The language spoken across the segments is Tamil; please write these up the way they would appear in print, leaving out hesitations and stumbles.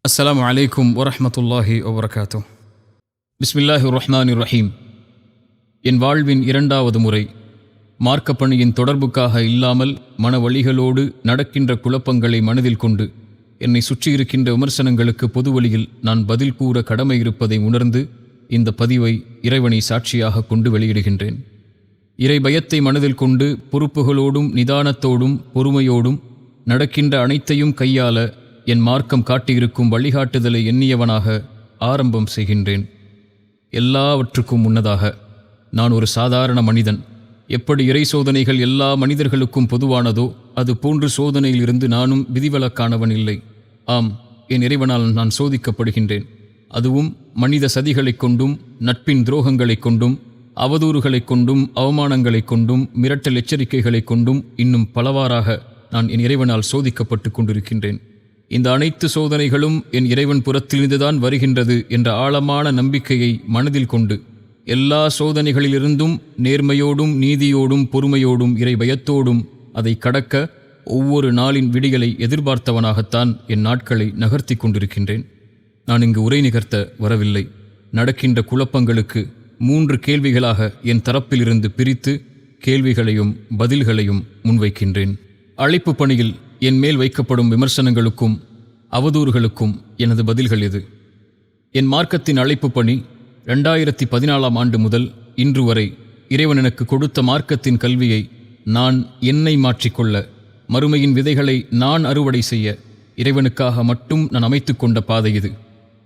அஸ்ஸலாமு அலைக்கும் வரஹ்மத்துல்லாஹி வபரகாத்துஹ். பிஸ்மில்லாஹிர் ரஹ்மானிர் ரஹீம். என் வாழ்வின் இரண்டாவது முறை மார்க்கப் பணியின் தொடர்புக்காக இல்லாமல் மனவழிகளோடு நடக்கின்ற குழப்பங்களை மனதில் கொண்டு என்னை சுற்றியிருக்கின்ற விமர்சனங்களுக்கு பொது வழியில் நான் பதில் கூற கடமை இருப்பதை உணர்ந்து இந்த பதிவை இறைவனை சாட்சியாக கொண்டு வெளியிடுகின்றேன். இறை பயத்தை மனதில் கொண்டு பொறுப்புகளோடும் நிதானத்தோடும் பொறுமையோடும் நடக்கின்ற அனைத்தையும் கையாள என் மார்க்கம் காட்டியிருக்கும் வழிகாட்டுதலை எண்ணியவனாக ஆரம்பம் செய்கின்றேன். எல்லாவற்றுக்கும் முன்னதாக நான் ஒரு சாதாரண மனிதன். எப்படி இறை சோதனைகள் எல்லா மனிதர்களுக்கும் பொதுவானதோ அது போன்று சோதனையிலிருந்து நானும் விதிவிலக்கானவன் இல்லை. ஆம், என் இறைவனால் நான் சோதிக்கப்படுகின்றேன். அதுவும் மனித சதிகளைக் கொண்டும் நட்பின் துரோகங்களைக் கொண்டும் அவதூறுகளைக் கொண்டும் அவமானங்களைக் கொண்டும் மிரட்டல் எச்சரிக்கைகளைக் கொண்டும் இன்னும் பலவாறாக நான் என் இறைவனால் சோதிக்கப்பட்டு கொண்டிருக்கின்றேன். இந்த அனைத்து சோதனைகளும் என் இறைவன் புறத்திலிருந்துதான் வருகின்றது என்ற ஆழமான நம்பிக்கையை மனதில் கொண்டு எல்லா சோதனைகளிலிருந்தும் நேர்மையோடும் நீதியோடும் பொறுமையோடும் இறை பயத்தோடும் அதை கடக்க ஒவ்வொரு நாளின் விடிகளை எதிர்பார்த்தவனாகத்தான் என் நாட்களை நகர்த்தி கொண்டிருக்கின்றேன். நான் இங்கு உரை நிகர்த்த வரவில்லை. நடக்கின்ற குழப்பங்களுக்கு 3 கேள்விகளாக என் தரப்பிலிருந்து பிரித்து கேள்விகளையும் பதில்களையும் முன்வைக்கின்றேன். அழைப்பு பணியில் என் மேல் வைக்கப்படும் விமர்சனங்களுக்கும் அவதூறுகளுக்கும் எனது பதில்கள் எது? என் மார்க்கத்தின் அழைப்பு பணி 2014ஆம் ஆண்டு முதல் இன்று வரை இறைவன் எனக்கு கொடுத்த மார்க்கத்தின் கல்வியை நான் என்னை மாற்றிக்கொள்ள, மறுமையின் விதைகளை நான் அறுவடை செய்ய இறைவனுக்காக மட்டும் நான் அமைத்து கொண்ட பாதை இது.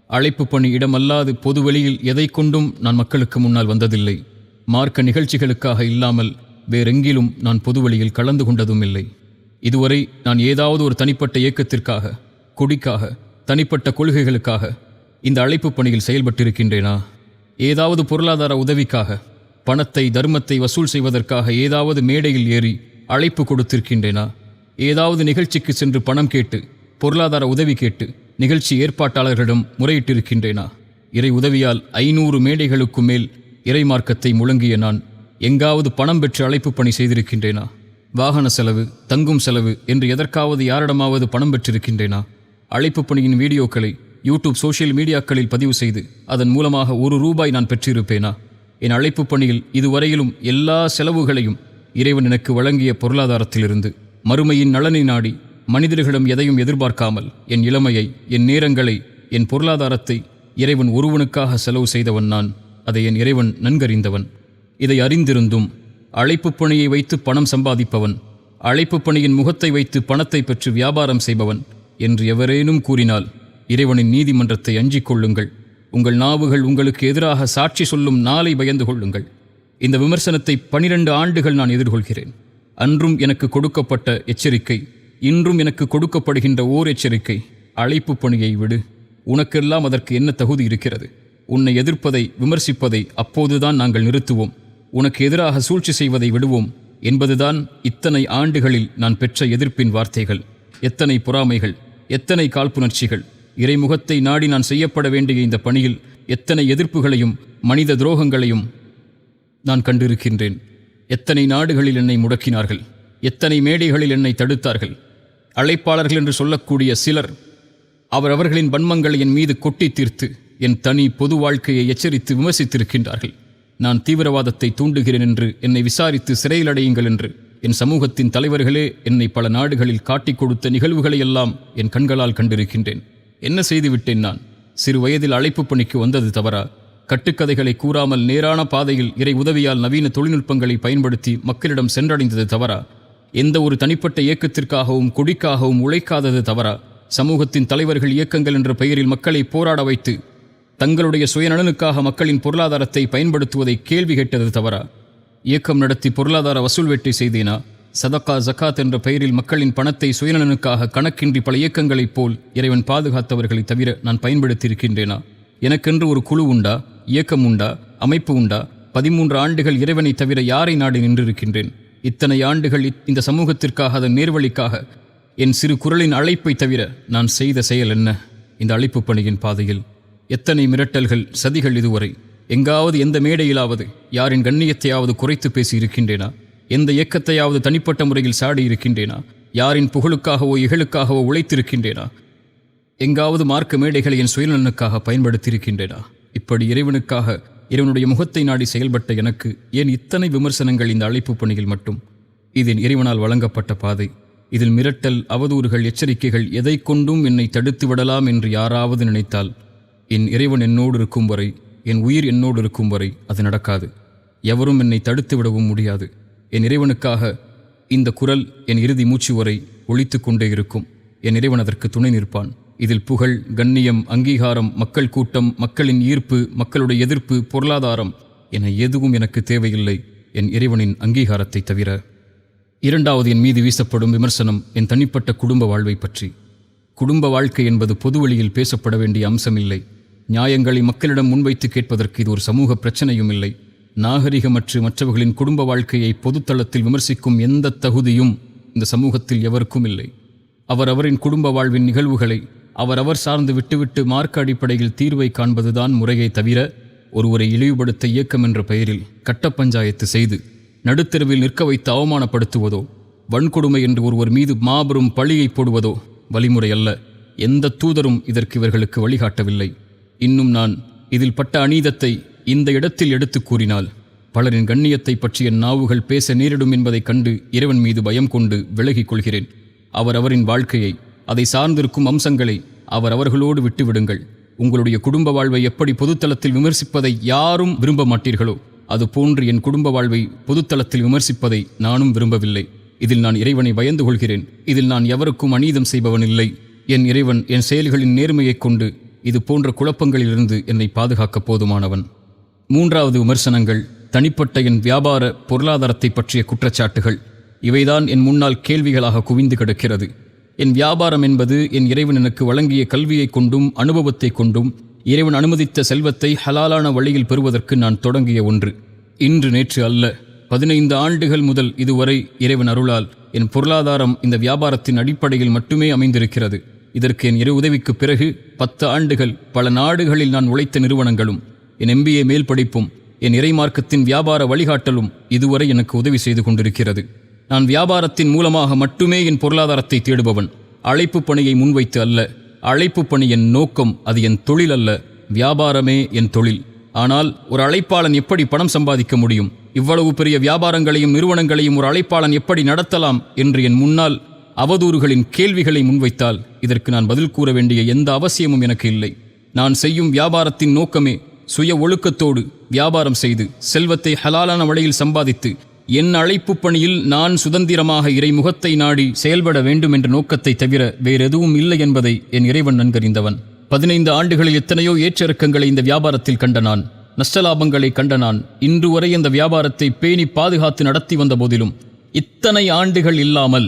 அழைப்பு பணி இடமல்லாது பொதுவெளியில் எதை கொண்டும் நான் மக்களுக்கு முன்னால் வந்ததில்லை. மார்க்க நிகழ்ச்சிகளுக்காக இல்லாமல் வேறெங்கிலும் நான் பொதுவெளியில் கலந்து கொண்டதும் இல்லை. இதுவரை நான் ஏதாவது ஒரு தனிப்பட்ட இயக்கத்திற்காக, கொடிக்காக, தனிப்பட்ட கொள்கைகளுக்காக இந்த அழைப்பு பணியில் செயல்பட்டிருக்கின்றேனா? ஏதாவது பொருளாதார உதவிக்காக, பணத்தை தர்மத்தை வசூல் செய்வதற்காக ஏதாவது மேடையில் ஏறி அழைப்பு கொடுத்திருக்கின்றேனா? ஏதாவது நிகழ்ச்சிக்கு சென்று பணம் கேட்டு, பொருளாதார உதவி கேட்டு நிகழ்ச்சி ஏற்பாட்டாளர்களிடம் முறையிட்டிருக்கின்றேனா? இறை உதவியால் 500 மேடைகளுக்கு மேல் இறை மார்க்கத்தை முழங்கிய நான் எங்காவது பணம் பெற்று அழைப்பு பணி செய்திருக்கின்றேனா? வாகன செலவு, தங்கும் செலவு என்று எதற்காவது யாரிடமாவது பணம் பெற்றிருக்கின்றேனா? அழைப்பு பணியின் வீடியோக்களை யூடியூப் சோஷியல் மீடியாக்களில் பதிவு செய்து அதன் மூலமாக ₹1 நான் பெற்றிருப்பேனா? என் அழைப்பு பணியில் இதுவரையிலும் எல்லா செலவுகளையும் இறைவன் எனக்கு வழங்கிய பொருளாதாரத்திலிருந்து மறுமையின் நலனை நாடி மனிதர்களிடம் எதையும் எதிர்பார்க்காமல் என் இளமையை, என் நேரங்களை, என் பொருளாதாரத்தை இறைவன் ஒருவனுக்காக செலவு செய்தவன் நான். அதை என் இறைவன் நன்கறிந்தவன். இதை அறிந்திருந்தும் அழைப்பு பணியை வைத்து பணம் சம்பாதிப்பவன், அழைப்பு பணியின் முகத்தை வைத்து பணத்தை பெற்று வியாபாரம் செய்பவன் என்று எவரேனும் கூறினால் இறைவனின் நீதிமன்றத்தை அஞ்சிக் கொள்ளுங்கள். உங்கள் நாவுகள் உங்களுக்கு எதிராக சாட்சி சொல்லும் நாளை பயந்து கொள்ளுங்கள். இந்த விமர்சனத்தை 12 ஆண்டுகள் நான் எதிர்கொள்கிறேன். அன்றும் எனக்கு கொடுக்கப்பட்ட எச்சரிக்கை, இன்றும் எனக்கு கொடுக்கப்படுகின்ற ஓர் எச்சரிக்கை: அழைப்பு பணியை விடு. உனக்கெல்லாம் அதற்கு என்ன தகுதி இருக்கிறது? உன்னை எதிர்ப்பதை, விமர்சிப்பதை அப்போதுதான் நாங்கள் நிறுத்துவோம். உனக்கு எதிராக சூழ்ச்சி செய்வதை விடுவோம் என்பதுதான் இத்தனை ஆண்டுகளில் நான் பெற்ற எதிர்ப்பின் வார்த்தைகள். எத்தனை பொறாமைகள், எத்தனை காழ்ப்புணர்ச்சிகள்! இறைமுகத்தை நாடி நான் செய்யப்பட வேண்டிய இந்த பணியில் எத்தனை எதிர்ப்புகளையும் மனித துரோகங்களையும் நான் கண்டிருக்கின்றேன். எத்தனை நாடுகளில் என்னை முடக்கினார்கள், எத்தனை மேடைகளில் என்னை தடுத்தார்கள். அழைப்பாளர்கள் என்று சொல்லக்கூடிய சிலர் அவரவர்களின் வன்மங்களை என் மீது கொட்டி தீர்த்து என் தனி பொது வாழ்க்கையை எச்சரித்து விமர்சித்திருக்கின்றார்கள். நான் தீவிரவாதத்தை தூண்டுகிறேன் என்று என்னை விசாரித்து சிறையில் அடையுங்கள் என்று என் சமூகத்தின் தலைவர்களே என்னை பல நாடுகளில் காட்டிக் கொடுத்த நிகழ்வுகளையெல்லாம் என் கண்களால் கண்டிருக்கின்றேன். என்ன செய்துவிட்டேன் நான்? சிறு வயதில் அழைப்பு பணிக்கு வந்தது தவறா? கட்டுக்கதைகளை கூறாமல் நேரான பாதையில் இறை உதவியால் நவீன தொழில்நுட்பங்களை பயன்படுத்தி மக்களிடம் சென்றடைந்தது தவறா? எந்த ஒரு தனிப்பட்ட இயக்கத்திற்காகவும் கொடிக்காகவும் உழைக்காதது தவறா? சமூகத்தின் தலைவர்கள் இயக்கங்கள் என்ற பெயரில் மக்களை போராட வைத்து தங்களுடைய சுயநலனுக்காக மக்களின் பொருளாதாரத்தை பயன்படுத்துவதை கேள்வி கேட்டது தவறா? இயக்கம் நடத்தி பொருளாதார வசூல் வேட்டை செய்தேனா? சதக்கா, ஜக்காத் என்ற பெயரில் மக்களின் பணத்தை சுயநலனுக்காக கணக்கின்றி பல இயக்கங்களைப் போல் இறைவன் பாதுகாத்தவர்களை தவிர நான் பயன்படுத்தியிருக்கின்றேனா? எனக்கென்று ஒரு குழு உண்டா? இயக்கம் உண்டா? அமைப்பு உண்டா? 13 ஆண்டுகள் இறைவனை தவிர யாரை நாடி நின்றிருக்கின்றேன்? இத்தனை ஆண்டுகள் இந்த சமூகத்திற்காக, அதன் நேர்வழிக்காக என் சிறு குரலின் அழைப்பை தவிர நான் செய்த செயல் என்ன? இந்த அழைப்பு பணியின் பாதையில் எத்தனை மிரட்டல்கள், சதிகள்! இதுவரை எங்காவது, எந்த மேடையிலாவது யாரின் கண்ணியத்தையாவது குறைத்து பேசி இருக்கின்றேனா? எந்த இயக்கத்தையாவது தனிப்பட்ட முறையில் சாடி இருக்கின்றேனா? யாரின் புகழுக்காகவோ இகழுக்காகவோ உழைத்திருக்கின்றேனா? எங்காவது மார்க்க மேடைகளை என் சுயநலனுக்காக பயன்படுத்தியிருக்கின்றேனா? இப்படி இறைவனுடைய முகத்தை நாடி செயல்பட்ட எனக்கு ஏன் இத்தனை விமர்சனங்கள் இந்த அழைப்பு பணியில் மட்டும்? இது என் இறைவனால் வழங்கப்பட்ட பாதை. இதில் மிரட்டல், அவதூறுகள், எச்சரிக்கைகள் எதை கொண்டும் என்னை தடுத்து விடலாம் என்று யாராவது நினைத்தால், என் இறைவன் என்னோடு இருக்கும் வரை, என் உயிர் என்னோடு இருக்கும் வரை அது நடக்காது. எவரும் என்னை தடுத்து விடவும் முடியாது. என் இறைவனுக்காக இந்த குரல் என் இறுதி மூச்சு வரை ஒலித்து கொண்டே இருக்கும். என் இறைவன் அதற்கு துணை நிற்பான். இதில் புகழ், கண்ணியம், அங்கீகாரம், மக்கள் கூட்டம், மக்களின் ஈர்ப்பு, மக்களுடைய எதிர்ப்பு, பொருளாதாரம் என எதுவும் எனக்கு தேவையில்லை, என் இறைவனின் அங்கீகாரத்தை தவிர. இரண்டாவது என் மீது வீசப்படும் விமர்சனம் என் தனிப்பட்ட குடும்ப வாழ்வை பற்றி. குடும்ப வாழ்க்கை என்பது பொதுவெளியில் பேசப்பட வேண்டிய அம்சமில்லை. நியாயங்களை மக்களிடம் முன்வைத்து கேட்பதற்கு இது ஒரு சமூக பிரச்சனையும் இல்லை. நாகரிகமற்று மற்றவர்களின் குடும்ப வாழ்க்கையை பொதுத்தளத்தில் விமர்சிக்கும் எந்த தகுதியும் இந்த சமூகத்தில் எவருக்கும் இல்லை. அவரவரின் குடும்ப வாழ்வின் நிகழ்வுகளை அவரவர் சார்ந்து விட்டுவிட்டு மார்க்க அடிப்படையில் தீர்வை காண்பதுதான் முறையை தவிர, ஒருவரை இழிவுபடுத்த இயக்கம் என்ற பெயரில் கட்ட பஞ்சாயத்து செய்து நடுத்தெருவில் நிற்க வைத்து அவமானப்படுத்துவதோ, வன்கொடுமை என்று ஒருவர் மீது மாபெரும் பழியை போடுவதோ வழிமுறை அல்ல. எந்த தூதரும் இதற்கு இவர்களுக்கு வழிகாட்டவில்லை. இன்னும் நான் இதில் பட்ட அநீதத்தை இந்த இடத்தில் எடுத்து கூறினால் பலரின் கண்ணியத்தை பற்றிய நாவுகள் பேச நேரிடும் என்பதைக் கண்டு இறைவன் மீது பயம் கொண்டு விலகிக் கொள்கிறேன். அவரவரின் வாழ்க்கையை, அதை சார்ந்திருக்கும் அம்சங்களை அவரவர்களோடு விட்டுவிடுங்கள். உங்களுடைய குடும்ப வாழ்வை எப்படி பொதுத்தளத்தில் விமர்சிப்பதை யாரும் விரும்ப மாட்டீர்களோ, அதுபோன்று என் குடும்ப வாழ்வை பொதுத்தளத்தில் விமர்சிப்பதை நானும் விரும்பவில்லை. இதில் நான் இறைவனை பயந்து கொள்கிறேன். இதில் நான் எவருக்கும் அநீதம் செய்பவன் இல்லை. என் இறைவன் என் செயல்களின் நேர்மையைக் கொண்டு இது போன்ற குழப்பங்களிலிருந்து என்னை பாதுகாக்க போதுமானவன். மூன்றாவது விமர்சனங்கள் தனிப்பட்ட என் வியாபார பொருளாதாரத்தை பற்றிய குற்றச்சாட்டுகள். இவைதான் என் முன்னால் கேள்விகளாக குவிந்து கிடக்கிறது. என் வியாபாரம் என்பது என் இறைவன் எனக்கு வழங்கிய கல்வியை கொண்டும் அனுபவத்தை கொண்டும் இறைவன் அனுமதித்த செல்வத்தை ஹலாலான வழியில் பெறுவதற்கு நான் தொடங்கிய ஒன்று. இன்று நேற்று அல்ல, 15 ஆண்டுகள் முதல் இதுவரை இறைவன் அருளால் என் பொருளாதாரம் இந்த வியாபாரத்தின் அடிப்படையில் மட்டுமே அமைந்திருக்கிறது. இதற்கு என் இறை உதவிக்கு பிறகு 10 ஆண்டுகள் பல நாடுகளில் நான் உழைத்த நிறுவனங்களும், என் MBA மேல் படிப்பும், என் இறைமார்க்கத்தின் வியாபார வழிகாட்டலும் இதுவரை எனக்கு உதவி செய்து கொண்டிருக்கிறது. நான் வியாபாரத்தின் மூலமாக மட்டுமே என் பொருளாதாரத்தை தேடுபவன். அழைப்பு பணியை முன்வைத்து அல்ல. அழைப்பு பணி என் நோக்கம், அது என் தொழில் அல்ல. வியாபாரமே என் தொழில். ஆனால் ஒரு அழைப்பாளன் எப்படி பணம் சம்பாதிக்க முடியும்? இவ்வளவு பெரிய வியாபாரங்களையும் நிறுவனங்களையும் ஒரு அழைப்பாளன் எப்படி நடத்தலாம் என்று என் முன்னால் அவதூறுகளின் கேள்விகளை முன்வைத்தால் இதற்கு நான் பதில் கூற வேண்டிய எந்த அவசியமும் எனக்கு இல்லை. நான் செய்யும் வியாபாரத்தின் நோக்கமே சுய ஒழுக்கத்தோடு வியாபாரம் செய்து செல்வத்தை ஹலாலான வழியில் சம்பாதித்து என் அழைப்பு பணியில் நான் சுதந்திரமாக இறைமுகத்தை நாடி செயல்பட வேண்டும் என்ற நோக்கத்தை தவிர வேறெதுவும் இல்லை என்பதை என் இறைவன் நன்கறிந்தவன். 15 ஆண்டுகளில் எத்தனையோ ஏற்றிறக்கங்களை இந்த வியாபாரத்தில் கண்ட நான், நஷ்டலாபங்களை கண்ட நான், இன்று வரை இந்த வியாபாரத்தை பேணி பாதுகாத்து நடத்தி வந்த போதிலும் இத்தனை ஆண்டுகள் இல்லாமல்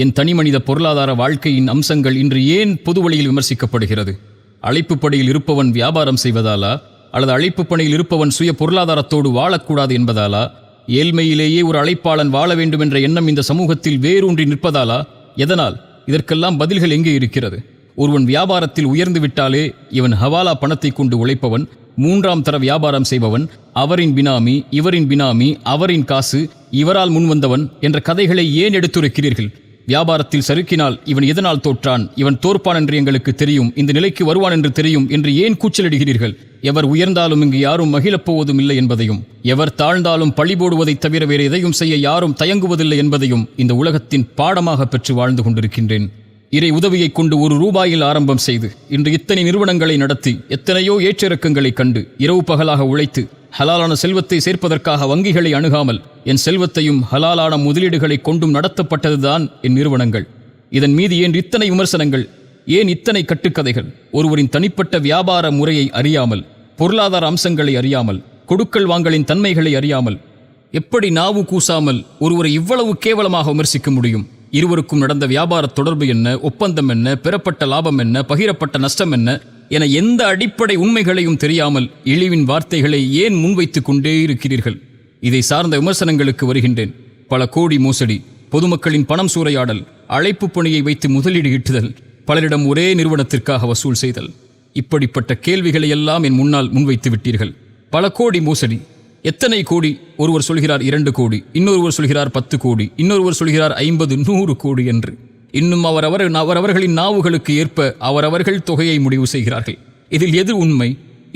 என் தனிமனித பொருளாதார வாழ்க்கையின் அம்சங்கள் இன்று ஏன் பொது வழியில் விமர்சிக்கப்படுகிறது? அழைப்பு பணியில் இருப்பவன் வியாபாரம் செய்வதாலா, அல்லது அழைப்பு பணியில் இருப்பவன் சுய பொருளாதாரத்தோடு வாழக்கூடாது என்பதாலா, ஏழ்மையிலேயே ஒரு அழைப்பாளன் வாழ வேண்டும் என்ற எண்ணம் இந்த சமூகத்தில் வேரூன்றி நிற்பதாலா? எதனால்? இதற்கெல்லாம் பதில்கள் எங்கே இருக்கிறது? ஒருவன் வியாபாரத்தில் உயர்ந்து விட்டாலே இவன் ஹவாலா பணத்தை கொண்டு உழைப்பவன், 3ஆம் தர வியாபாரம் செய்பவன், அவரின் பினாமி, இவரின் பினாமி, அவரின் காசு, இவரால் முன்வந்தவன் என்ற கதைகளை ஏன் எடுத்துரைக்கிறீர்கள்? வியாபாரத்தில் சறுக்கினால் இவன் எதனால் தோற்றான், இவன் தோற்பான் என்று எங்களுக்கு தெரியும், இந்த நிலைக்கு வருவான் என்று தெரியும் என்று ஏன் கூச்சலிடுகிறீர்கள்? எவர் உயர்ந்தாலும் இங்கு யாரும் மகிழப் போவதும் இல்லை என்பதையும், எவர் தாழ்ந்தாலும் பழி போடுவதைத் தவிர வேறு எதையும் செய்ய யாரும் தயங்குவதில்லை என்பதையும் இந்த உலகத்தின் பாடமாக பெற்று வாழ்ந்து கொண்டிருக்கின்றேன். இறை உதவியைக் கொண்டு ₹1 ஆரம்பம் செய்து இன்று இத்தனை நிறுவனங்களை நடத்தி எத்தனையோ ஏற்றிறக்கங்களைக் கண்டு இரவு பகலாக உழைத்து ஹலாலான செல்வத்தை சேர்ப்பதற்காக வங்கிகளை அணுகாமல் என் செல்வத்தையும் ஹலாலான முதலீடுகளை கொண்டும் நடத்தப்பட்டதுதான் என் நிறுவனங்கள். இதன் மீது ஏன் இத்தனை விமர்சனங்கள்? ஏன் இத்தனை கட்டுக்கதைகள்? ஒருவரின் தனிப்பட்ட வியாபார முறையை அறியாமல், பொருளாதார அம்சங்களை அறியாமல், கொடுக்கல் வாங்கலின் தன்மைகளை அறியாமல் எப்படி நாவு கூசாமல் ஒருவரை இவ்வளவு கேவலமாக விமர்சிக்க முடியும்? இருவருக்கும் நடந்த வியாபார தொடர்பு என்ன, ஒப்பந்தம் என்ன, பெறப்பட்ட லாபம் என்ன, பகிரப்பட்ட நஷ்டம் என்ன என எந்த அடிப்படை உண்மைகளையும் தெரியாமல் இழிவின் வார்த்தைகளை ஏன் முன்வைத்துக் கொண்டே இருக்கிறீர்கள்? இதை சார்ந்த விமர்சனங்களுக்கு வருகின்றேன். பல கோடி மோசடி, பொதுமக்களின் பணம் சூறையாடல், அழைப்பு பணியை வைத்து முதலீடு ஈட்டுதல், பலரிடம் ஒரே நிறுவனத்திற்காக வசூல் செய்தல், இப்படிப்பட்ட கேள்விகளை எல்லாம் என் முன்னால் முன்வைத்து விட்டீர்கள். பல கோடி மோசடி. எத்தனை கோடி? ஒருவர் சொல்கிறார் 2 கோடி, இன்னொருவர் சொல்கிறார் 10 கோடி, இன்னொருவர் சொல்கிறார் 50, 100 கோடி என்று. இன்னும் அவரவர்களின் நாவுகளுக்கு ஏற்ப அவரவர்கள் தொகையை முடிவு செய்கிறார்கள். இதில் எது உண்மை?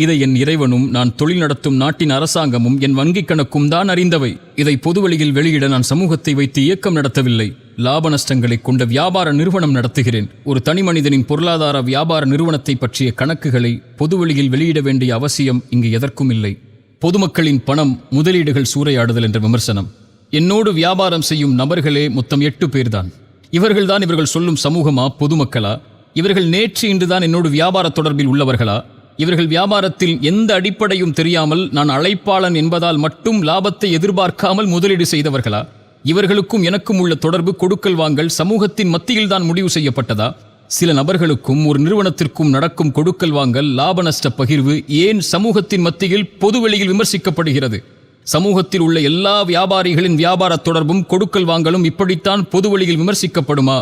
இதை என் இறைவனும் நான் தொழில் நடத்தும் நாட்டின் அரசாங்கமும் என் வங்கிக் கணக்கும் தான் அறிந்தவை. இதை பொதுவெளியில் வெளியிட நான் சமூகத்தை வைத்து இயக்கம் நடத்தவில்லை. லாப நஷ்டங்களை கொண்ட வியாபார நிறுவனம் நடத்துகிறேன். ஒரு தனி மனிதனின் பொருளாதார வியாபார நிறுவனத்தை பற்றிய கணக்குகளை பொதுவெளியில் வெளியிட வேண்டிய அவசியம் இங்கு எதற்கும் இல்லை. பொதுமக்களின் பணம், முதலீடுகள் சூறையாடுதல் என்ற விமர்சனம். என்னோடு வியாபாரம் செய்யும் நபர்களே மொத்தம் 8 பேர்தான். இவர்கள்தான் இவர்கள் சொல்லும் சமூகமா, பொதுமக்களா? இவர்கள் நேற்று இன்றுதான் என்னோடு வியாபார தொடர்பில் உள்ளவர்களா? இவர்கள் வியாபாரத்தில் எந்த அடிப்படையும் தெரியாமல் நான் அழைப்பாளன் என்பதால் மட்டும் லாபத்தை எதிர்பார்க்காமல் முதலீடு செய்தவர்களா? இவர்களுக்கும் எனக்கும் உள்ள தொடர்பு, கொடுக்கல் வாங்கல் சமூகத்தின் மத்தியில்தான் முடிவு செய்யப்பட்டதா? சில நபர்களுக்கும் ஒரு நிறுவனத்திற்கும் நடக்கும் கொடுக்கல் வாங்கல், லாப நஷ்ட பகிர்வு ஏன் சமூகத்தின் மத்தியில் பொதுவெளியில் விமர்சிக்கப்படுகிறது? சமூகத்தில் உள்ள எல்லா வியாபாரிகளின் வியாபார தொடர்பும் கொடுக்கல் வாங்கலும் இப்படித்தான் பொதுவெளியில் விமர்சிக்கப்படுமா?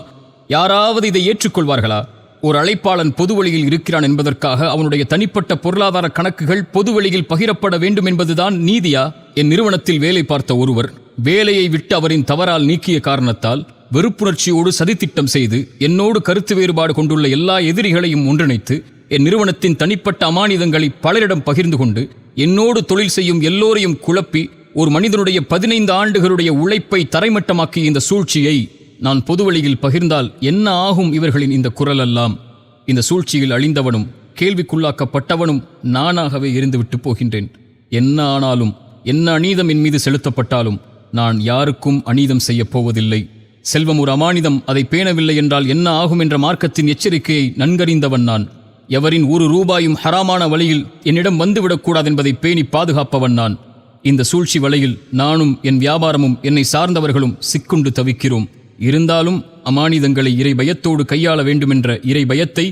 யாராவது இதை ஏற்றுக்கொள்வார்களா? ஒரு அழைப்பாளன் பொதுவெளியில் இருக்கிறான் என்பதற்காக அவனுடைய தனிப்பட்ட பொருளாதார கணக்குகள் பொதுவெளியில் பகிரப்பட வேண்டும் என்பதுதான் நீதியா? என் நிறுவனத்தில் வேலை பார்த்த ஒருவர் வேலையை விட்டு அவரின் தவறால் நீக்கிய காரணத்தால் வெறுப்புணர்ச்சியோடு சதித்திட்டம் செய்து என்னோடு கருத்து வேறுபாடு கொண்டுள்ள எல்லா எதிரிகளையும் ஒன்றிணைத்து என் நிறுவனத்தின் தனிப்பட்ட அமானிதங்களை பலரிடம் பகிர்ந்து கொண்டு என்னோடு தொழில் செய்யும் எல்லோரையும் குழப்பி ஒரு மனிதனுடைய 15 ஆண்டுகளுடைய உழைப்பை தரைமட்டமாக்கிய இந்த சூழ்ச்சியை நான் பொதுவெளியில் பகிர்ந்தால் என்ன ஆகும்? இவர்களின் இந்த குரலெல்லாம். இந்த சூழ்ச்சியில் அழிந்தவனும் கேள்விக்குள்ளாக்கப்பட்டவனும் நானாகவே இருந்துவிட்டு போகின்றேன். என்ன ஆனாலும், என்ன அநீதம் என் மீது செலுத்தப்பட்டாலும் நான் யாருக்கும் அநீதம் செய்யப் போவதில்லை. செல்வம் ஒரு அமானிதம், அதை பேணவில்லை என்றால் என்ன ஆகும் என்ற மார்க்கத்தின் எச்சரிக்கையை நன்கறிந்தவன் நான். எவரின் 1 ரூபாயும் ஹராமான வழியில் என்னிடம் வந்துவிடக்கூடாது என்பதை பேணி பாதுகாப்பவன் நான். இந்த சூழ்ச்சி வலையில் நானும் என் வியாபாரமும் என்னை சார்ந்தவர்களும் சிக்குண்டு தவிக்கிறோம். இருந்தாலும் அமானிதங்களை இறை பயத்தோடு கையாள வேண்டுமென்ற இறை பயத்தை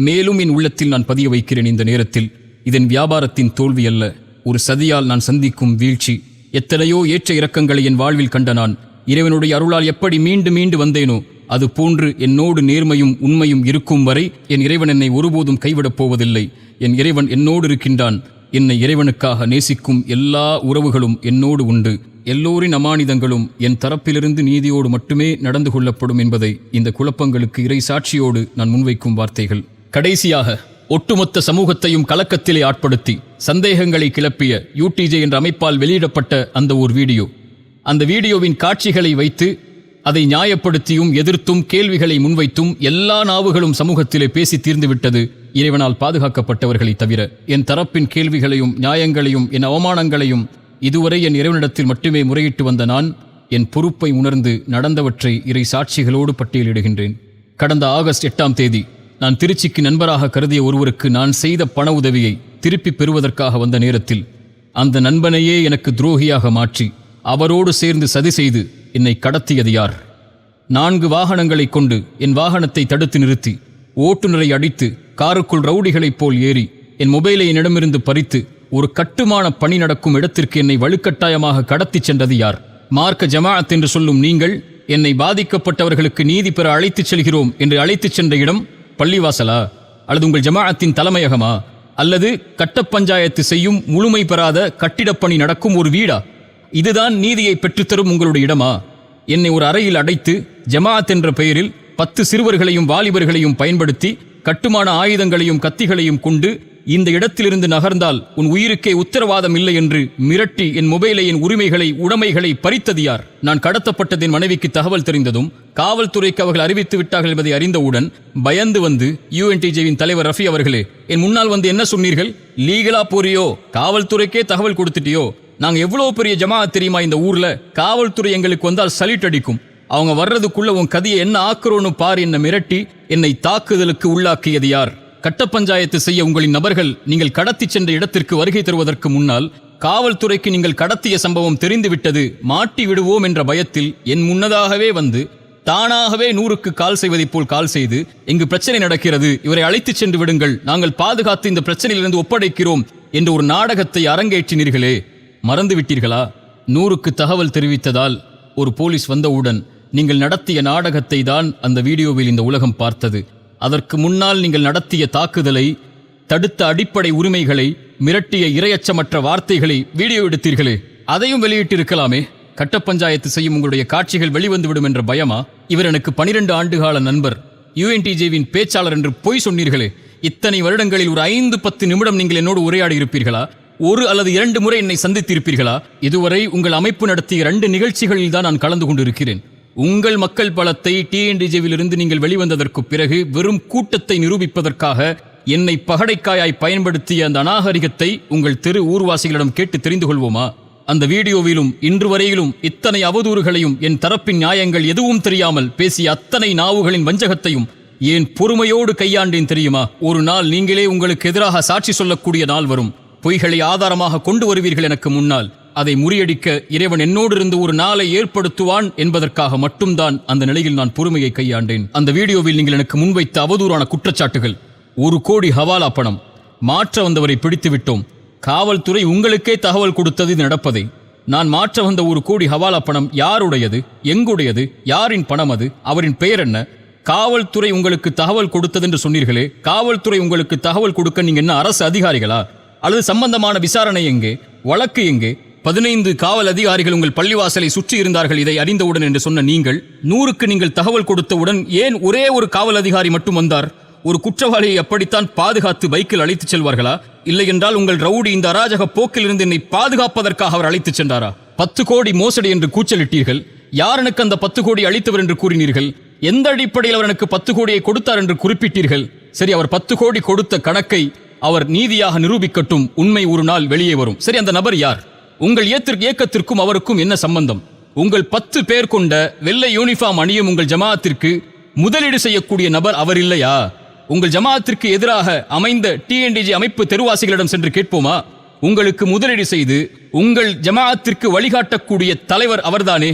மேலும் என் உள்ளத்தில் நான் பதிய வைக்கிறேன். இந்த நேரத்தில் இதன் வியாபாரத்தின் தோல்வி அல்ல, ஒரு சதியால் நான் சந்திக்கும் வீழ்ச்சி. எத்தனையோ ஏற்ற இறக்கங்களை என் வாழ்வில் கண்ட நான் இறைவனுடைய அருளால் எப்படி மீண்டு வந்தேனோ அது போன்று என்னோடு நேர்மையும் உண்மையும் இருக்கும் வரை என் இறைவன் என்னை ஒருபோதும் கைவிடப் போவதில்லை. என் இறைவன் என்னோடு இருக்கின்றான். என்னை இறைவனுக்காக நேசிக்கும் எல்லா உறவுகளும் என்னோடு உண்டு. எல்லோரின் அமானிதங்களும் என் தரப்பிலிருந்து நீதியோடு மட்டுமே நடந்து கொள்ளப்படும் என்பதை இந்த குழப்பங்களுக்கு இறை சாட்சியோடு நான் முன்வைக்கும் வார்த்தைகள். கடைசியாக, ஒட்டுமொத்த சமூகத்தையும் கலக்கத்திலே ஆட்படுத்தி சந்தேகங்களை கிளப்பிய UTJ என்ற அமைப்பால் வெளியிடப்பட்ட அந்த ஒரு வீடியோ, அந்த வீடியோவின் காட்சிகளை வைத்து அதை நியாயப்படுத்தியும் எதிர்த்தும் கேள்விகளை முன்வைத்தும் எல்லா நாவுகளும் சமூகத்திலே பேசி தீர்ந்துவிட்டது. இறைவனால் பாதுகாக்கப்பட்டவர்களை தவிர என் தரப்பின் கேள்விகளையும் நியாயங்களையும் என் அவமானங்களையும் இதுவரை என் இறைவனிடத்தில் மட்டுமே முறையிட்டு வந்த நான் என் பொறுப்பை உணர்ந்து நடந்தவற்றை இறை சாட்சிகளோடு பட்டியலிடுகின்றேன். கடந்த ஆகஸ்ட் 8ஆம் தேதி நான் திருச்சிக்கு நண்பராக கருதிய ஒருவருக்கு நான் செய்த பண உதவியை திருப்பி பெறுவதற்காக வந்த நேரத்தில் அந்த நண்பனையே எனக்கு துரோகியாக மாற்றி அவரோடு சேர்ந்து சதி செய்து என்னை கடத்தியது யார்? 4 வாகனங்களை கொண்டு என் வாகனத்தை தடுத்து நிறுத்தி ஓட்டுநரை அடித்து காருக்குள் ரவுடிகளைப் போல் ஏறி என் மொபைலை என்னிடமிருந்து பறித்து ஒரு கட்டுமான பணி நடக்கும் இடத்திற்கு என்னை வலுக்கட்டாயமாக கடத்தி சென்றது யார்? மார்க்க ஜமாஅத் என்று சொல்லும் நீங்கள் என்னை பாதிக்கப்பட்டவர்களுக்கு நீதி பெற அழைத்துச் செல்கிறோம் என்று அழைத்துச் சென்ற இடம் பள்ளிவாசலா? அல்லது உங்கள் ஜமாஅத்தின் தலைமையகமா? அல்லது கட்ட பஞ்சாயத்து செய்யும் முழுமை பெறாத கட்டிடப்பணி நடக்கும் ஒரு வீடா? இதுதான் நீதியை பெற்றுத்தரும் உங்களுடைய இடமா? என்னை ஒரு அறையில் அடைத்து ஜமாஅத் என்ற பெயரில் 10 சிறுவர்களையும் வாலிபர்களையும் பயன்படுத்தி கட்டுமான ஆயுதங்களையும் கத்திகளையும் கொண்டு இந்த இடத்திலிருந்து நகர்ந்தால் உன் உயிருக்கே உத்தரவாதம் இல்லை என்று மிரட்டி என் மொபைலை, என் உரிமைகளை, உடைமைகளை பறித்தது யார்? நான் கடத்தப்பட்டது என் மனைவிக்கு தகவல் தெரிந்ததும் காவல்துறைக்கு அவர்கள் அறிவித்து விட்டார்கள் என்பதை அறிந்தவுடன் பயந்து வந்து UNTJவின் தலைவர் ரஃபி அவர்களே, என் முன்னால் வந்து என்ன சொன்னீர்கள்? லீகலா போறியோ? காவல்துறைக்கே தகவல் கொடுத்துட்டியோ? நாங்க எவ்வளவு பெரிய ஜமாஅத் தெரியுமா இந்த ஊர்ல? காவல்துறை எங்களுக்கு வந்தால் சல்யூட் அடிக்கும். அவங்க வர்றதுக்குள்ள உன் கதியை என்ன ஆக்குறோன்னு பார் என்ன மிரட்டி என்னை தாக்குதலுக்கு உள்ளாக்கியது யார்? கட்ட பஞ்சாயத்து செய்ய உங்களின் நபர்கள் நீங்கள் கடத்தி சென்ற இடத்திற்கு வருகை தருவதற்கு முன்னால் காவல்துறைக்கு நீங்கள் கடத்திய சம்பவம் தெரிந்துவிட்டது, மாட்டி விடுவோம் என்ற பயத்தில் என் முன்னதாகவே வந்து தானாகவே 100க்கு கால் செய்வதைப் போல் கால் செய்து இங்கு பிரச்சனை நடக்கிறது, இவரை அழைத்துச் சென்று விடுங்கள், நாங்கள் பாதுகாத்து இந்த பிரச்சனையிலிருந்து ஒப்படைக்கிறோம் என்று ஒரு நாடகத்தை அரங்கேற்றினீர்களே, மறந்துவிட்டீர்களா? 100க்கு தகவல் தெரிவித்ததால் ஒரு போலீஸ் வந்தவுடன் நீங்கள் நடத்திய நாடகத்தை தான் அந்த வீடியோவில் இந்த உலகம் பார்த்தது. அதற்கு முன்னால் நீங்கள் நடத்திய தாக்குதலை, தடுத்த அடிப்படை உரிமைகளை, மிரட்டிய இரையச்சமற்ற வார்த்தைகளை வீடியோ எடுத்தீர்களே, அதையும் வெளியிட்டிருக்கலாமே. கட்ட பஞ்சாயத்து செய்யும் உங்களுடைய காட்சிகள் வெளிவந்துவிடும் என்ற பயமா? இவர் எனக்கு 12 ஆண்டுகால நண்பர், UNTJவின் பேச்சாளர் என்று பொய் சொன்னீர்களே. இத்தனை வருடங்களில் ஒரு 5-10 நிமிடம் நீங்கள் என்னோடு உரையாடி இருப்பீர்களா? 1 அல்லது 2 முறை என்னை சந்தித்திருப்பீர்களா? இதுவரை உங்கள் அமைப்பு நடத்திய 2 நிகழ்ச்சிகளில் தான் நான் கலந்து கொண்டிருக்கிறேன். உங்கள் மக்கள் பலத்தை TNTJவிலிருந்து நீங்கள் வெளிவந்ததற்கு பிறகு வெறும் கூட்டத்தை நிரூபிப்பதற்காக என்னை பகடைக்காயாய் பயன்படுத்திய அந்த அநாகரிகத்தை உங்கள் தெரு ஊர்வாசிகளிடம் கேட்டு தெரிந்து கொள்வோமா? அந்த வீடியோவிலும் இன்று வரையிலும் இத்தனை அவதூறுகளையும் என் தரப்பின் நியாயங்கள் எதுவும் தெரியாமல் பேசிய அத்தனை நாவுகளின் வஞ்சகத்தையும் ஏன் பொறுமையோடு கையாண்டேன் தெரியுமா? ஒரு நாள் நீங்களே உங்களுக்கு எதிராக சாட்சி சொல்லக்கூடிய நாள் வரும். பொய்களை ஆதாரமாக கொண்டு வருவீர்கள் எனக்கு முன்னால். அதை முறியடிக்க இறைவன் என்னோடு இருந்து ஒரு நாளை ஏற்படுத்துவான் என்பதற்காக மட்டும்தான் அந்த நிலையில் நான் பொறுமையை கையாண்டேன். அந்த வீடியோவில் நீங்கள் எனக்கு முன்வைத்த அவதூறான குற்றச்சாட்டுகள், 1 கோடி ஹவாலா பணம், மாற்ற வந்தவரை பிடித்து விட்டோம், காவல்துறை உங்களுக்கே தகவல் கொடுத்தது நடப்பதை, நான் மாற்ற வந்த 1 கோடி ஹவாலா பணம் யாருடையது, எங்குடையது, யாரின் பணம் அது, அவரின் பெயர் என்ன, காவல்துறை உங்களுக்கு தகவல் கொடுத்தது என்று சொன்னீர்களே, காவல்துறை உங்களுக்கு தகவல் கொடுக்க நீங்க என்ன அரசு அதிகாரிகளா? அல்லது சம்பந்தமான விசாரணை எங்கே, வழக்கு எங்கே? 15 காவல் அதிகாரிகள் உங்கள் பள்ளிவாசலை சுற்றி இருந்தார்கள் இதை அறிந்தவுடன் என்று சொன்ன நீங்கள், 100க்கு நீங்கள் தகவல் கொடுத்தவுடன் ஏன் ஒரே ஒரு காவல் அதிகாரி மட்டும் வந்தார்? ஒரு குற்றவாளியை அப்படித்தான் பாதுகாத்து பைக்கில் அழைத்துச் செல்வார்களா? இல்லை என்றால் உங்கள் ரவுடி இந்த அராஜக போக்கிலிருந்து என்னை பாதுகாப்பதற்காக அவர் அழைத்துச் சென்றாரா? 10 கோடி மோசடி என்று கூச்சலிட்டீர்கள். யார் எனக்கு அந்த 10 கோடி அளித்தவர் என்று கூறினீர்கள்? எந்த அடிப்படையில் அவர் எனக்கு 10 கோடியை கொடுத்தார் என்று குறிப்பிட்டீர்கள். சரி, அவர் 10 கோடி கொடுத்த கணக்கை அவர் நீதியாக நிரூபிக்கட்டும், உண்மை ஒரு நாள் வெளியே வரும். சரி, அந்த நபர் யார்? உங்கள் இயக்கத்திற்கும் அவருக்கும் என்ன சம்பந்தம்? உங்கள் 10 பேர் கொண்ட வெள்ளை யூனிஃபார்ம் அணியும் உங்கள் ஜமாஅத்திற்கு முதலீடு செய்யக்கூடிய நபர் அவர் இல்லையா? உங்கள் ஜமாஅத்திற்கு எதிராக அமைந்த TNTJ அமைப்பு தெருவாசிகளிடம் சென்று கேட்போமா? உங்களுக்கு முதலீடு செய்து உங்கள் ஜமாஅத்திற்கு வழிகாட்டக்கூடிய தலைவர் அவர்தானே.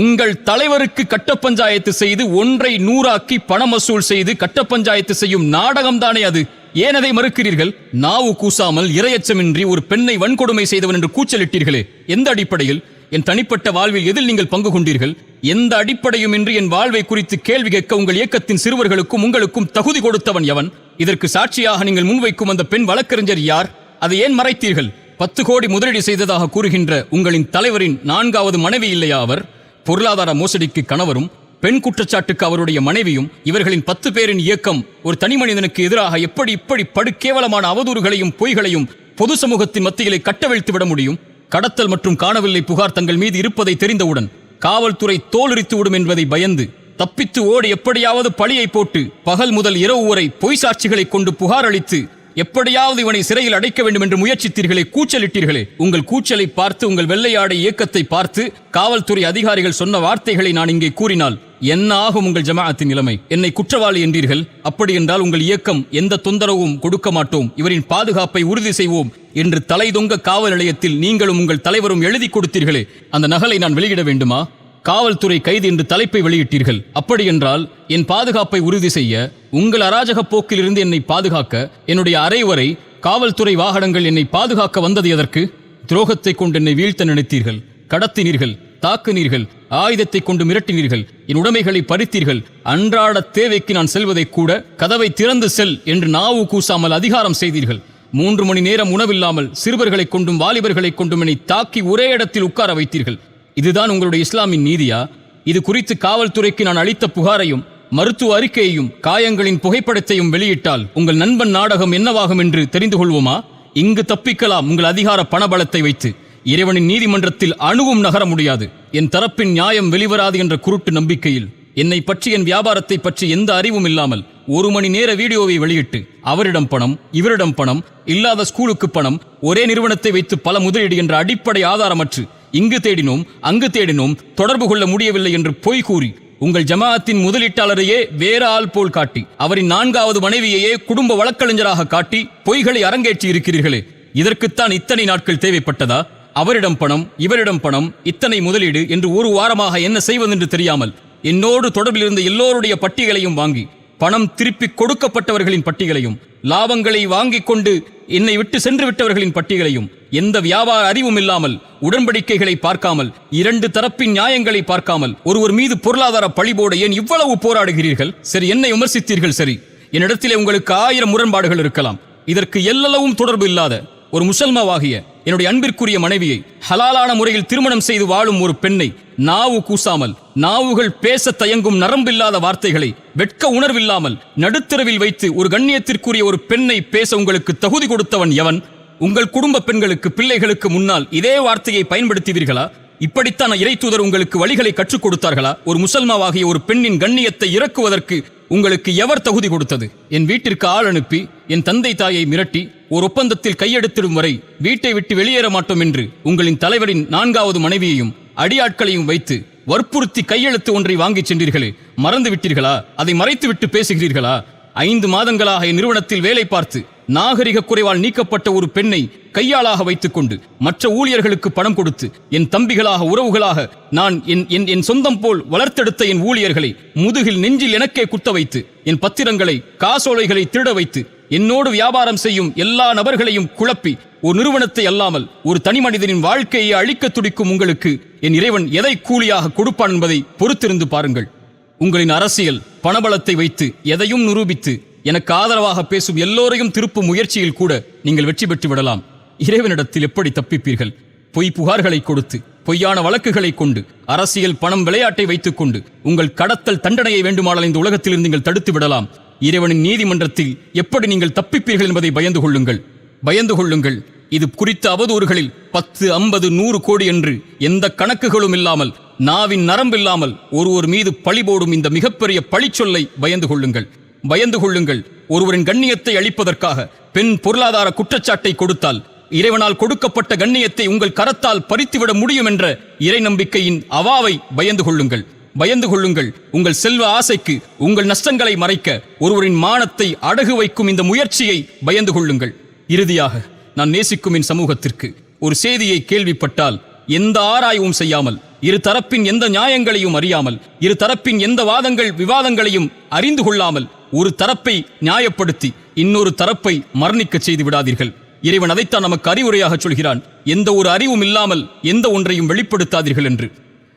உங்கள் தலைவருக்கு கட்ட பஞ்சாயத்து செய்து 1ஐ 100ஆக்கி பணம் வசூல் செய்து கட்ட பஞ்சாயத்து செய்யும் நாடகம் தானே அது. ஏன் அதை மறுக்கிறீர்கள்? நாவு கூசாமல் இரையச்சமின்றி ஒரு பெண்ணை வன்கொடுமை செய்தவன் என்று கூச்சலிட்டீர்களே, எந்த அடிப்படையில்? என் தனிப்பட்ட வாழ்வில் எதில் நீங்கள் பங்கு கொண்டீர்கள்? எந்த அடிப்படையும் இன்றி என் வாழ்வை குறித்து கேள்வி கேட்க உங்கள் இயக்கத்தின் சிறுவர்களுக்கும் உங்களுக்கும் தகுதி கொடுத்தவன் எவன்? இதற்கு சாட்சியாக நீங்கள் முன்வைக்கும் அந்த பெண் வழக்கறிஞர் யார்? அதை ஏன் மறைத்தீர்கள்? 10 கோடி முதலீடு செய்ததாக கூறுகின்ற உங்களின் தலைவரின் 4வது மனைவி இல்லையா அவர்? பொருளாதார மோசடிக்கு கணவரும் பெண் குற்றச்சாட்டுக்கு அவருடைய மனைவியும், இவர்களின் 10 பேரின் இயக்கம் ஒரு தனி மனிதனுக்கு எதிராக இப்படி படுகேவலமான அவதூறுகளையும் பொய்களையும் பொது சமூகத்தின் மத்தியிலே கட்டவிழ்த்து விட முடியும்? கடத்தல் மற்றும் காணவில்லை புகார் தங்கள் மீது இருப்பதை தெரிந்தவுடன் காவல்துறை தோலுரித்து விடும் என்பதை பயந்து தப்பித்து ஓடி எப்படியாவது பழியை போட்டு பகல் முதல் இரவு வரை பொய் சாட்சிகளை கொண்டு புகார் அளித்து எப்படியாவது இவனை சிறையில் அடைக்க வேண்டும் என்று முயற்சித்தீர்களே, கூச்சலிட்டீர்களே. உங்கள் கூச்சலை பார்த்து, உங்கள் வெள்ளையாடை இயக்கத்தை பார்த்து காவல்துறை அதிகாரிகள் சொன்ன வார்த்தைகளை நான் இங்கே கூறினால் என்ன ஆகும் உங்கள் ஜமாஅத்தின் நிலைமை? என்னை குற்றவாளி என்றீர்கள். அப்படி என்றால் உங்கள் இயக்கம் எந்த தொந்தரவும் கொடுக்க மாட்டோம், இவரின் பாதுகாப்பை உறுதி செய்வோம் என்று தலைதொங்க காவல் நிலையத்தில் நீங்களும் உங்கள் தலைவரும் எழுதி கொடுத்தீர்களே, அந்த நகலை நான் வெளியிட வேண்டுமா? காவல்துறை கைது என்று தலைப்பை வெளியிட்டீர்கள். அப்படி என்றால் என் பாதுகாப்பை உறுதி செய்ய, உங்கள் அராஜக போக்கிலிருந்து என்னை பாதுகாக்க என்னுடைய அறை வரை காவல்துறை வாகனங்கள் என்னை பாதுகாக்க வந்தது எதற்கு? துரோகத்தை கொண்டு என்னை வீழ்த்த நினைத்தீர்கள், கடத்தினீர்கள், தாக்குனீர்கள், ஆயுதத்தை கொண்டு மிரட்டினீர்கள், என் உடைமைகளை பறித்தீர்கள். அன்றாட தேவைக்கு நான் செல்வதை கூட கதவை திறந்து செல் என்று நாவு கூசாமல் அதிகாரம் செய்தீர்கள். 3 மணி நேரம் உணவில்லாமல் சிறுவர்களை கொண்டும் வாலிபர்களை கொண்டும் என்னை தாக்கி ஒரே இடத்தில் உட்கார வைத்தீர்கள். இதுதான் உங்களுடைய இஸ்லாமின் நீதியா? இது குறித்து காவல்துறைக்கு நான் அளித்த புகாரையும் மருத்துவ அறிக்கையையும் காயங்களின் புகைப்படத்தையும் வெளியிட்டால் உங்கள் நண்பன் நாடகம் என்னவாகும் என்று தெரிந்து கொள்வோமா? இங்கு தப்பிக்கலாம் உங்கள் அதிகார பணபலத்தை வைத்து. இறைவனின் நீதிமன்றத்தில் அணுவும் நகர முடியாது. என் தரப்பின் நியாயம் வெளிவராது என்ற குருட்டு நம்பிக்கையில் என்னை பற்றி, என் வியாபாரத்தை பற்றி எந்த அறிவும் இல்லாமல் 1 மணி நேர வீடியோவை வெளியிட்டு அவரிடம் பணம், இவரிடம் பணம், இல்லாத ஸ்கூலுக்கு பணம், ஒரே நிறுவனத்தை வைத்து பல முதலீடு என்ற அடிப்படை ஆதாரமற்று இங்கு தேடினோம் அங்கு தேடினோம், தொடர்பு கொள்ள முடியவில்லை என்று பொய் கூறி உங்கள் ஜமாஅத்தின் முதலீட்டாளரையே வேற ஆள் போல் காட்டி, அவரின் 4வது மனைவியையே குடும்ப வழக்கறிஞராக காட்டி பொய்களை அரங்கேற்றி இருக்கிறீர்களே, இதற்குத்தான் இத்தனை நாட்கள் தேவைப்பட்டதா? அவரிடம் பணம், இவரிடம் பணம், இத்தனை முதலீடு என்று 1 வாரமாக என்ன செய்வதென்று தெரியாமல் என்னோடு தொடர்பில் இருந்த எல்லோருடைய பட்டியலையும் வாங்கி, பணம் திருப்பி கொடுக்கப்பட்டவர்களின் பட்டியலையும், லாபங்களை வாங்கிக் கொண்டு என்னை விட்டு சென்று விட்டவர்களின் பட்டியலையும், எந்த வியாபார அறிவும் இல்லாமல், உடன்படிக்கைகளை பார்க்காமல், 2 தரப்பின் நியாயங்களை பார்க்காமல் ஒருவர் மீது பொருளாதார பழிபோட ஏன் இவ்வளவு போராடுகிறீர்கள்? சரி, என்னை விமர்சித்தீர்கள். சரி, என்னிடத்திலே உங்களுக்கு 1000 முரண்பாடுகள் இருக்கலாம். இதற்கு எல்லளவும் தொடர்பு இல்லாத ஒரு முசல்மாவாகிய என்னுடைய அன்பிற்குரிய மனைவியை ஹலாலான முறையில் திருமணம் செய்து வாழும் ஒரு பெண்ணை நாவு கூசாமல், நாவுகள் பேச தயங்கும் நரம்பில்லாத வார்த்தைகளை வெட்க உணர்வில்லாமல் நடுத்தரவில் வைத்து ஒரு கண்ணியத்திற்குரிய ஒரு பெண்ணை பேச உங்களுக்கு தகுதி கொடுத்தவன் எவன்? உங்கள் குடும்ப பெண்களுக்கு, பிள்ளைகளுக்கு முன்னால் இதே வார்த்தையை பயன்படுத்துவீர்களா? இப்படித்தான் இறை தூதர் உங்களுக்கு வழிகளை கற்றுக் கொடுத்தார்களா? ஒரு முசல்மாவாகிய ஒரு பெண்ணின் கண்ணியத்தை இறக்குவதற்கு உங்களுக்கு எவர் தகுதி கொடுத்தது? என் வீட்டிற்கு ஆள் அனுப்பி என் தந்தை தாயை மிரட்டி ஒரு ஒப்பந்தத்தில் கையெடுத்திடும் வரை வீட்டை விட்டு வெளியேற மாட்டோம் என்று உங்களின் தலைவரின் 4வது மனைவியையும் அடியாட்களையும் வைத்து வற்புறுத்தி கையெழுத்து ஒன்றை வாங்கிச் சென்றீர்களே, மறந்து விட்டீர்களா? அதை மறைத்துவிட்டு பேசுகிறீர்களா? 5 மாதங்களாக என் நிறுவனத்தில் வேலை பார்த்து நாகரிக குறைவால் நீக்கப்பட்ட ஒரு பெண்ணை கையாளாக வைத்துக் கொண்டு மற்ற ஊழியர்களுக்கு பணம் கொடுத்து என் தம்பிகளாக, உறவுகளாக நான் என் சொந்தம் போல் வளர்த்தெடுத்த என் ஊழியர்களை முதுகில் நெஞ்சில் எனக்கே குத்த வைத்து என் பத்திரங்களை, காசோலைகளை திருட வைத்து என்னோடு வியாபாரம் செய்யும் எல்லா நபர்களையும் குழப்பி ஒரு நிறுவனத்தை அல்லாமல் ஒரு தனி மனிதனின் வாழ்க்கையை அழிக்க துடிக்கும் உங்களுக்கு என் இறைவன் எதை கூலியாக கொடுப்பான் என்பதை பொறுத்திருந்து பாருங்கள். உங்களின் அரசியல் பணபலத்தை வைத்து எதையும் நிரூபித்து எனக்கு ஆதரவாக பேசும் எல்லோரையும் திருப்பும் முயற்சியில் கூட நீங்கள் வெற்றி பெற்று விடலாம். இறைவனிடத்தில் எப்படி தப்பிப்பீர்கள்? பொய் புகார்களை கொடுத்து, பொய்யான வழக்குகளை கொண்டு, அரசியல் பணம் விளையாட்டை வைத்துக் கொண்டு உங்கள் கடத்தல் தண்டனையை வேண்டுமானால் இந்த உலகத்திலிருந்து நீங்கள் தடுத்து விடலாம். இறைவனின் நீதிமன்றத்தில் எப்படி நீங்கள் தப்பிப்பீர்கள் என்பதை பயந்து கொள்ளுங்கள், பயந்து கொள்ளுங்கள். இது குறித்த அவதூறுகளில் 10, 50, 100 கோடி என்று எந்த கணக்குகளும் இல்லாமல், நாவின் நரம்பில்லாமல் ஒருவர் மீது பழி போடும் இந்த மிகப்பெரிய பழிச்சொல்லை பயந்து கொள்ளுங்கள், பயந்து கொள்ளுங்கள். ஒருவரின் கண்ணியத்தை அளிப்பதற்காக பெண் பொருளாதார குற்றச்சாட்டை கொடுத்தால் இறைவனால் கொடுக்கப்பட்ட கண்ணியத்தை உங்கள் கரத்தால் பறித்துவிட முடியும் என்ற இறை நம்பிக்கையின் அவாவை பயந்து கொள்ளுங்கள், பயந்து கொள்ளுங்கள். உங்கள் செல்வ ஆசைக்கு உங்கள் நஷ்டங்களை மறைக்க ஒருவரின் மானத்தை அடகு வைக்கும் இந்த முயற்சியை பயந்து கொள்ளுங்கள். இறுதியாக நான் நேசிக்கும் என் சமூகத்திற்கு ஒரு செய்தியை கேள்விப்பட்டால் எந்த ஆராய்வும் செய்யாமல், இரு தரப்பின் எந்த நியாயங்களையும் அறியாமல், இரு தரப்பின் எந்த வாதங்கள் விவாதங்களையும் அறிந்து கொள்ளாமல் ஒரு தரப்பை நியாயப்படுத்தி இன்னொரு தரப்பை மரணிக்க செய்து விடாதீர்கள். இறைவன் அதைத்தான் நமக்கு அறிவுரையாக சொல்கிறான். எந்த ஒரு அறிவும் இல்லாமல் எந்த ஒன்றையும் வெளிப்படுத்தாதீர்கள் என்று.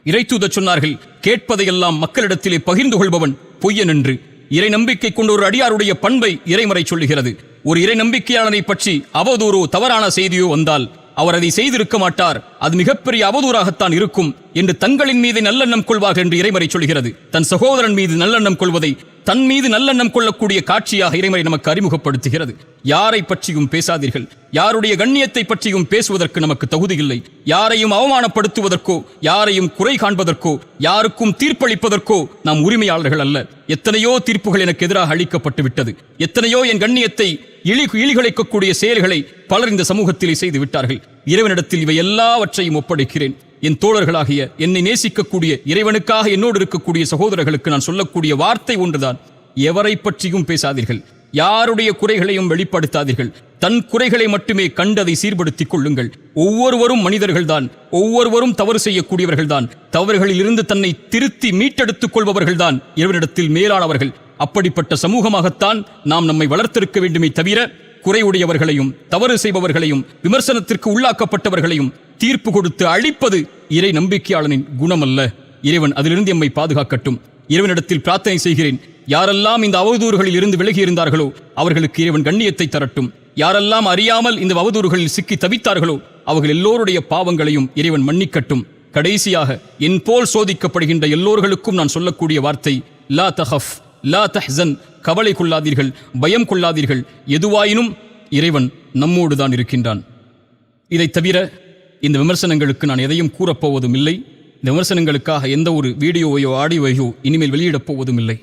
இறைத்தூதர் சொன்னார்கள், கேட்பதையெல்லாம் மக்களிடத்திலே பகிர்ந்து கொள்பவன் பொய்யன் என்று. இறை நம்பிக்கை கொண்ட ஒரு அடியாருடைய பண்பை இறைமறை சொல்லுகிறது. ஒரு இறை நம்பிக்கையாளனை பற்றி அவதூறோ தவறான செய்தியோ வந்தால் அவர் அதை செய்திருக்க மாட்டார், அது மிகப்பெரிய அவதூறாகத்தான் இருக்கும் என்று தங்களின் மீது நல்லெண்ணம் கொள்வார்கள் என்று இறைமறை சொல்கிறது. தன் சகோதரன் மீது நல்லெண்ணம் கொள்வதை தன் மீது நல்லெண்ணம் கொள்ளக்கூடிய காட்சியாக இறைமறை நமக்கு அறிமுகப்படுத்துகிறது. யாரை பற்றியும் பேசாதீர்கள். யாருடைய கண்ணியத்தை பற்றியும் பேசுவதற்கு நமக்கு தகுதி இல்லை. யாரையும் அவமானப்படுத்துவதற்கோ, யாரையும் குறை காண்பதற்கோ, யாருக்கும் தீர்ப்பளிப்பதற்கோ நாம் உரிமையாளர்கள் அல்ல. எத்தனையோ தீர்ப்புகள் எனக்கு எதிராக அளிக்கப்பட்டு விட்டது. எத்தனையோ என் கண்ணியத்தை இழிகுலைக்கக்கூடிய செயல்களை பலர் இந்த சமூகத்திலே செய்து விட்டார்கள். இறைவனிடத்தில் இவை எல்லாவற்றையும் ஒப்படைக்கிறேன். என் தோழர்களாகிய, என்னை நேசிக்கக்கூடிய, இறைவனுக்காக என்னோடு இருக்கக்கூடிய சகோதரர்களுக்கு நான் சொல்லக்கூடிய வார்த்தை ஒன்றுதான். எவரை பற்றியும் பேசாதீர்கள். யாருடைய குறைகளையும் வெளிப்படுத்தாதீர்கள். தன் குறைகளை மட்டுமே கண்டதை சீர்படுத்திக் கொள்ளுங்கள். ஒவ்வொருவரும் மனிதர்கள்தான். ஒவ்வொருவரும் தவறு செய்யக்கூடியவர்கள்தான். தவறுகளில் இருந்து தன்னை திருத்தி மீட்டெடுத்துக் கொள்பவர்கள்தான் இறைவனிடத்தில் மேலானவர்கள். அப்படிப்பட்ட சமூகமாகத்தான் நாம் நம்மை வளர்த்திருக்க வேண்டுமே தவிர, குறையுடையவர்களையும் தவறு செய்பவர்களையும் விமர்சனத்திற்கு உள்ளாக்கப்பட்டவர்களையும் தீர்ப்பு கொடுத்து அழிப்பது இறை நம்பிக்கையாளனின் குணமல்ல. இறைவன் அதிலிருந்து எம்மை பாதுகாக்கட்டும். இறைவனிடத்தில் பிரார்த்தனை செய்கிறேன். யாரெல்லாம் இந்த அவதூறுகளில் இருந்து விலகி இருந்தார்களோ அவர்களுக்கு இறைவன் கண்ணியத்தை தரட்டும். யாரெல்லாம் அறியாமல் இந்த அவதூறுகளில் சிக்கி தவித்தார்களோ அவர்கள் எல்லோருடைய பாவங்களையும் இறைவன் மன்னிக்கட்டும். கடைசியாக, என் போல் சோதிக்கப்படுகின்ற எல்லோர்களுக்கும் நான் சொல்லக்கூடிய வார்த்தை, லா தஹஃப் லா தஹ்சன், கவலை கொள்ளாதீர்கள், பயம் கொள்ளாதீர்கள். எதுவாயினும் இறைவன் நம்மோடு தான் இருக்கின்றான். இதை தவிர இந்த விமர்சனங்களுக்கு நான் எதையும் கூறப்போவதும் இல்லை. இந்த விமர்சனங்களுக்காக எந்த ஒரு வீடியோவையோ ஆடியோவையோ இனிமேல் வெளியிடப் போவதும் இல்லை.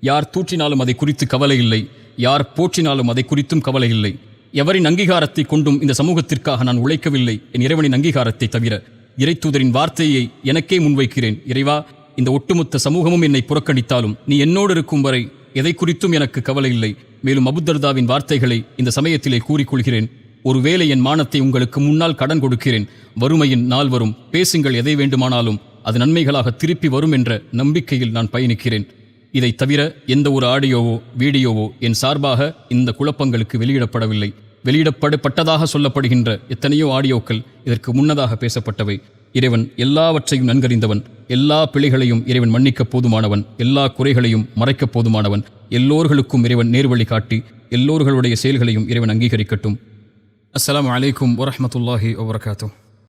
யார் தூற்றினாலும் அதை குறித்து கவலை இல்லை. யார் போற்றினாலும் அதை குறித்தும் கவலை இல்லை. எவரின் அங்கீகாரத்தை கொண்டும் இந்த சமூகத்திற்காக நான் உழைக்கவில்லை, என் இறைவனின் அங்கீகாரத்தை தவிர. இறைத்தூதரின் வார்த்தையை எனக்கே முன்வைக்கிறேன். இறைவா, இந்த ஒட்டுமொத்த சமூகமும் என்னை புறக்கணித்தாலும் நீ என்னோடு இருக்கும் வரை எதை குறித்தும் எனக்கு கவலை இல்லை. மேலும் அபூதர்தாவின் வார்த்தைகளை இந்த சமயத்திலே கூறிக்கொள்கிறேன். ஒருவேளை என் மானத்தை உங்களுக்கு முன்னால் கடன் கொடுக்கிறேன். வறுமையின் நாள் வரும், பேசுங்கள், எதை வேண்டுமானாலும் அது நன்மைகளாக திருப்பி வரும் என்ற நம்பிக்கையில் நான் பயணிக்கிறேன். இதை தவிர எந்த ஒரு ஆடியோவோ வீடியோவோ என் சார்பாக இந்த குழப்பங்களுக்கு வெளியிடப்படவில்லை. வெளியிடப்பட்டதாக சொல்லப்படுகின்ற எத்தனையோ ஆடியோக்கள் இதற்கு முன்னதாக பேசப்பட்டவை. இறைவன் எல்லாவற்றையும் நன்கறிந்தவன். எல்லா பிழைகளையும் இறைவன் மன்னிக்க போதுமானவன். எல்லா குறைகளையும் மறைக்க போதுமானவன். எல்லோர்களுக்கும் இறைவன் நேர்வழி காட்டி எல்லோர்களுடைய செயல்களையும் இறைவன் அங்கீகரிக்கட்டும். அஸ்ஸலாமு அலைக்கும் வரஹ்மத்துல்லாஹி வபரகாத்துஹ்.